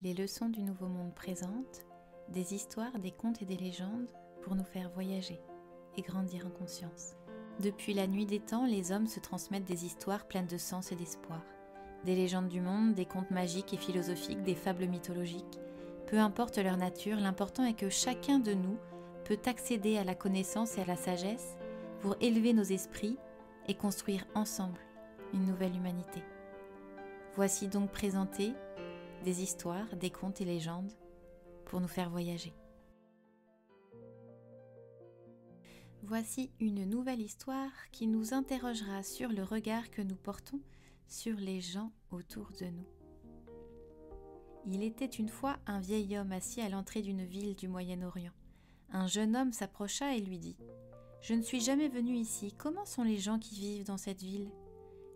Les leçons du Nouveau Monde présentent des histoires, des contes et des légendes pour nous faire voyager et grandir en conscience. Depuis la nuit des temps, les hommes se transmettent des histoires pleines de sens et d'espoir. Des légendes du monde, des contes magiques et philosophiques, des fables mythologiques. Peu importe leur nature, l'important est que chacun de nous peut accéder à la connaissance et à la sagesse pour élever nos esprits et construire ensemble une nouvelle humanité. Voici donc présentées des histoires, des contes et légendes pour nous faire voyager. Voici une nouvelle histoire qui nous interrogera sur le regard que nous portons sur les gens autour de nous. Il était une fois un vieil homme assis à l'entrée d'une ville du Moyen-Orient. Un jeune homme s'approcha et lui dit « Je ne suis jamais venu ici, comment sont les gens qui vivent dans cette ville ?»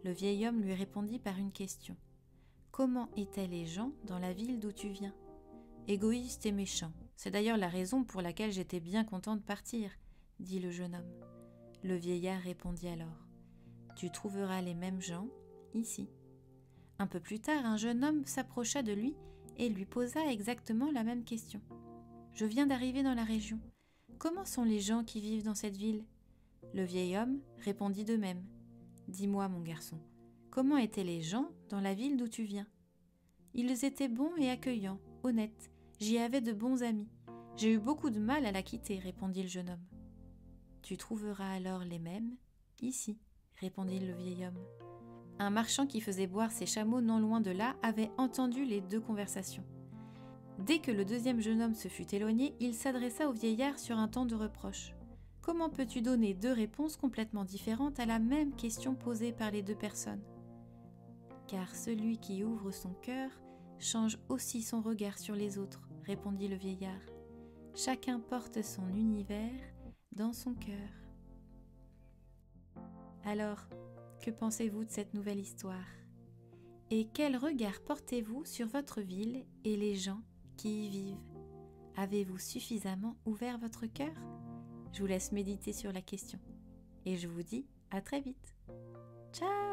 Le vieil homme lui répondit par une question. « Comment étaient les gens dans la ville d'où tu viens ?»« Égoïstes et méchants. C'est d'ailleurs la raison pour laquelle j'étais bien content de partir, » dit le jeune homme. Le vieillard répondit alors « Tu trouveras les mêmes gens ici. » Un peu plus tard, un jeune homme s'approcha de lui et lui posa exactement la même question. « Je viens d'arriver dans la région. Comment sont les gens qui vivent dans cette ville ?» Le vieil homme répondit de même. « Dis-moi, mon garçon, comment étaient les gens dans la ville d'où tu viens ?»« Ils étaient bons et accueillants, honnêtes. J'y avais de bons amis. J'ai eu beaucoup de mal à la quitter, » répondit le jeune homme. « Tu trouveras alors les mêmes ici, » répondit le vieil homme. Un marchand qui faisait boire ses chameaux non loin de là avait entendu les deux conversations. Dès que le deuxième jeune homme se fut éloigné, il s'adressa au vieillard sur un ton de reproche. « Comment peux-tu donner deux réponses complètement différentes à la même question posée par les deux personnes ? Car celui qui ouvre son cœur change aussi son regard sur les autres, » répondit le vieillard. « Chacun porte son univers dans son cœur. » Alors, que pensez-vous de cette nouvelle histoire ? Et quel regard portez-vous sur votre ville et les gens qui y vivent ? Avez-vous suffisamment ouvert votre cœur ? Je vous laisse méditer sur la question. Et je vous dis à très vite. Ciao !